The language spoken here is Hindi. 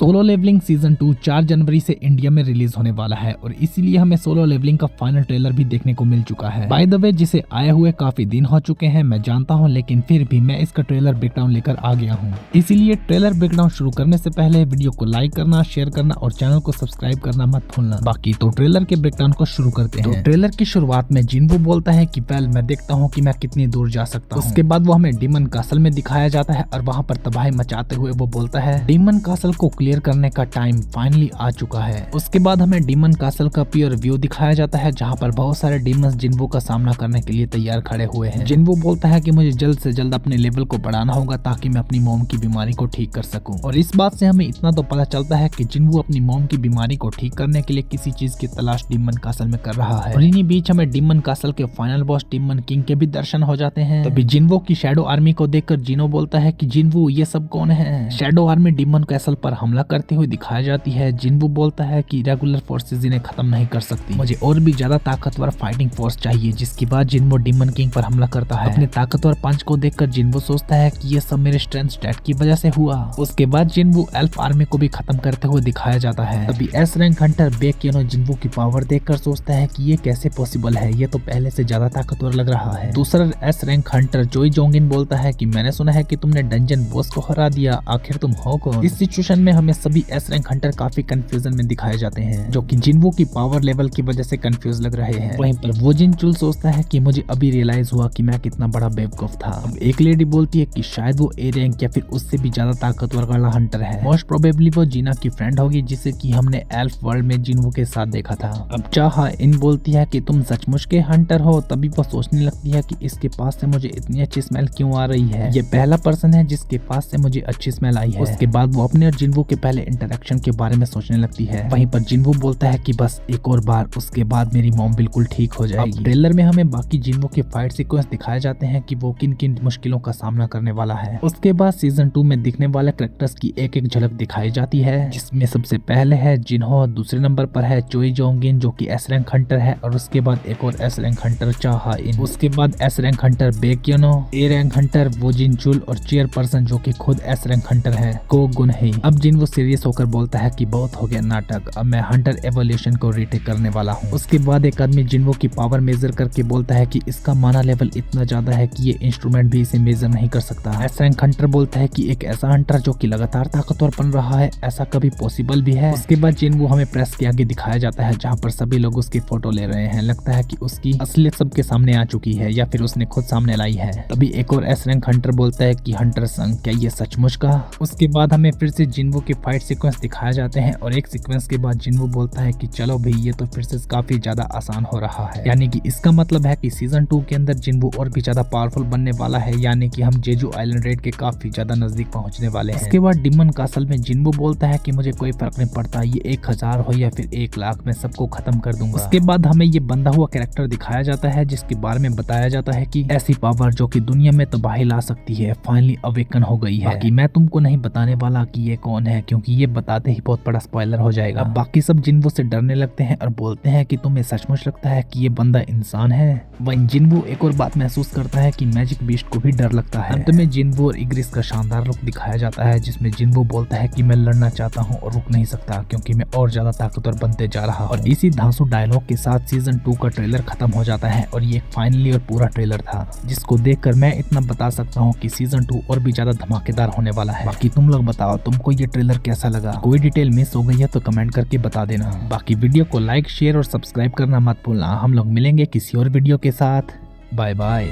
सोलो लेवलिंग सीजन 2 4 जनवरी से इंडिया में रिलीज होने वाला है और इसीलिए हमें सोलो लेवलिंग का फाइनल ट्रेलर भी देखने को मिल चुका है। बाय द वे जिसे आए हुए काफी दिन हो चुके हैं मैं जानता हूं, लेकिन फिर भी मैं इसका ट्रेलर ब्रेकडाउन लेकर आ गया हूं। इसीलिए ट्रेलर ब्रेकडाउन शुरू करने से पहले वीडियो को लाइक करना, शेयर करना और चैनल को सब्सक्राइब करना मत भूलना। बाकी तो ट्रेलर के ब्रेकडाउन को शुरू करते हैं। ट्रेलर की शुरुआत में जिन्वो बोलता है कि वेल मैं देखता हूँ कि मैं कितनी दूर जा सकता हूँ। उसके बाद वो हमें डीमन कासल में दिखाया जाता है और वहाँ पर तबाही मचाते हुए वो बोलता है डीमन कासल को क्लियर करने का टाइम फाइनली आ चुका है। उसके बाद हमें डीमन कासल का प्योर व्यू दिखाया जाता है जहाँ पर बहुत सारे डीमंस जिन्वो का सामना करने के लिए तैयार खड़े हुए हैं। जिन्वो बोलता है कि मुझे जल्द से जल्द अपने लेवल को बढ़ाना होगा ताकि मैं अपनी मॉम की बीमारी को ठीक कर सकूं। और इस बात से हमें इतना तो पता चलता है कि जिन्वो अपनी मॉम की बीमारी को ठीक करने के लिए किसी चीज की तलाश डीमन कासल में कर रहा है। और इन्हीं बीच हमें डीमन कासल के फाइनल बॉस डीमन किंग के भी दर्शन हो जाते हैं। तभी जिन्वो की शैडो आर्मी को देखकर जिनो बोलता है कि जिन्वो ये सब कौन है। शैडो आर्मी डीमन कासल पर हमला करते हुए दिखाई जाती है। जिन्वो बोलता है कि रेगुलर फोर्सेज इन्हें खत्म नहीं कर सकती, मुझे और भी ज्यादा ताकतवर फाइटिंग फोर्स चाहिए। जिसके बाद जिन्वो डीमन किंग पर हमला करता है। अपने ताकतवर पंच को देखकर जिन्वो सोचता है कि ये सब मेरे स्ट्रेंथ स्टैट की वजह से हुआ। उसके बाद जिन्वो एल्फ आर्मी को भी खत्म करते हुए दिखाया जाता है। तभी एस रैंक हंटर बेकिनो जिन्वो की पावर देखकर सोचता है कि ये कैसे पॉसिबल है, ये तो पहले से ज्यादा ताकतवर लग रहा है। दूसरा एस रैंक हंटर जोई जोंगिन बोलता है कि मैंने सुना है कि तुमने डंजन बॉस को हरा दिया, आखिर तुम हो कौन। इस सिचुएशन में हमें सभी एस रैंक हंटर काफी कंफ्यूजन में दिखाए जाते हैं, जो कि जिन्वो की पावर लेवल की वजह से कंफ्यूज लग रहे हैं। वहीं पर वो जिनचुल सोचता है कि मुझे अभी रियलाइज हुआ कि मैं कितना बड़ा बेवकूफ था। अब एक लेडी बोलती है कि शायद वो ए रैंक या फिर उससे भी ज्यादा ताकतवर वाला हंटर है। मोस्ट प्रोबेबली वो जीना की फ्रेंड होगी जिसे कि हमने एल्फ वर्ल्ड में जिन्वो के साथ देखा था। अब चाहा इन बोलती है कि तुम सचमुच के हंटर हो। तभी वो सोचने लगती है कि इसके पास से मुझे इतनी अच्छी स्मेल क्यों आ रही है, ये पहला पर्सन है जिसके पास से मुझे अच्छी स्मेल आई है। उसके बाद वो अपने और जिन्वो के पहले इंटरेक्शन के बारे में सोचने लगती है। वहीं पर जिन्वो बोलता है कि बस एक और बार, उसके बाद मेरी मॉम बिल्कुल ठीक हो जाएगी। ट्रेलर में हमें बाकी जिन्वो के फाइट सीक्वेंस दिखाए जाते हैं कि वो किन किन मुश्किलों का सामना करने वाला है। उसके बाद सीजन 2 में दिखने वाले कैरेक्टर्स की एक एक झलक दिखाई जाती है, जिसमें सबसे पहले है जिन्हो, दूसरे नंबर पर है चोई जोंगिन जो कि एस रैंक हंटर है, और उसके बाद एक और एस रैंक हंटर चाहा इन, उसके बाद S rank Hunter बेकिनो, A rank Hunter वो जिनचुल और चेयरपर्सन जो कि खुद एस रैंक हंटर है को गुनहेई। अब जिन्वो सीरियस होकर बोलता है कि बहुत हो गया नाटक, अब मैं हंटर एवोल्यूशन को रीटेक करने वाला हूँ। उसके बाद एक आदमी जिन्वो की पावर मेजर करके बोलता है कि इसका माना लेवल इतना ज्यादा है कि ये इंस्ट्रूमेंट भी इसे मेजर नहीं कर सकता। एस रैंक हंटर बोलता है कि एक ऐसा हंटर जो कि लगातार ताकतवर बन रहा है, ऐसा कभी पॉसिबल भी है। उसके बाद जिन्वो हमें प्रेस के आगे दिखाया जाता है जहाँ पर सभी लोग उसकी फोटो ले रहे हैं। लगता है कि उसकी असलियत सबके सामने आ चुकी है या फिर उसने खुद सामने लाई है। तभी एक और एस रैंक हंटर बोलता है कि हंटर संग क्या ये सचमुच का। उसके बाद हमें फिर से जिन्वो के फाइट सीक्वेंस दिखाए जाते हैं और एक सीक्वेंस के बाद जिन्वो बोलता है कि चलो भाई ये तो फिर से काफी ज्यादा आसान हो रहा है। यानी कि इसका मतलब है कि सीजन 2 के अंदर जिन्वो और भी ज्यादा पावरफुल बनने वाला है, यानी कि हम जेजू आइलैंड रेड के काफी ज्यादा नजदीक पहुंचने वाले हैं। इसके बाद डीमन कासल में जिन्वो बोलता है कि मुझे कोई फर्क नहीं पड़ता, ये 1000 हो या फिर 1 लाख, मैं सबको खत्म कर दूंगा। उसके बाद हमें ये बंधा हुआ कैरेक्टर दिखाया जाता है जिसके बारे में बताया जाता है कि ऐसी पावर जो कि दुनिया में तबाही ला सकती है फाइनली अवेकन हो गई है। बाकी मैं तुमको नहीं बताने वाला कि ये कौन है, क्योंकि ये बताते ही बहुत बड़ा स्पॉइलर हो जाएगा। बाकी सब जिन्वो से डरने लगते हैं और बोलते हैं कि तुम्हें सचमुच लगता है कि ये बंदा इंसान है। वहीं जिन्वो एक और बात महसूस करता है कि मैजिक बीस्ट को भी डर लगता है। अंत में जिन्वो और इग्रिस का शानदार लुक दिखाया जाता है जिसमें जिन्वो बोलता है कि मैं लड़ना चाहता हूँ और रुक नहीं सकता क्योंकि मैं और ज्यादा ताकतवर बनते जा रहा हूँ। और इसी धांसू डायलॉग के साथ सीजन 2 का ट्रेलर खत्म हो जाता है और ये फाइनली और पूरा ट्रेलर था जिसको देखकर मैं इतना बता सकता हूँ कि सीजन 2 और भी ज्यादा धमाकेदार होने वाला है। बाकी तुम लोग बताओ तुमको ये ट्रेलर कैसा लगा, कोई डिटेल मिस हो गई है तो कमेंट करके बता देना। बाकी वीडियो को लाइक, शेयर और सब्सक्राइब करना मत भूलना। हम लोग मिलेंगे किसी और वीडियो के साथ। Bye bye.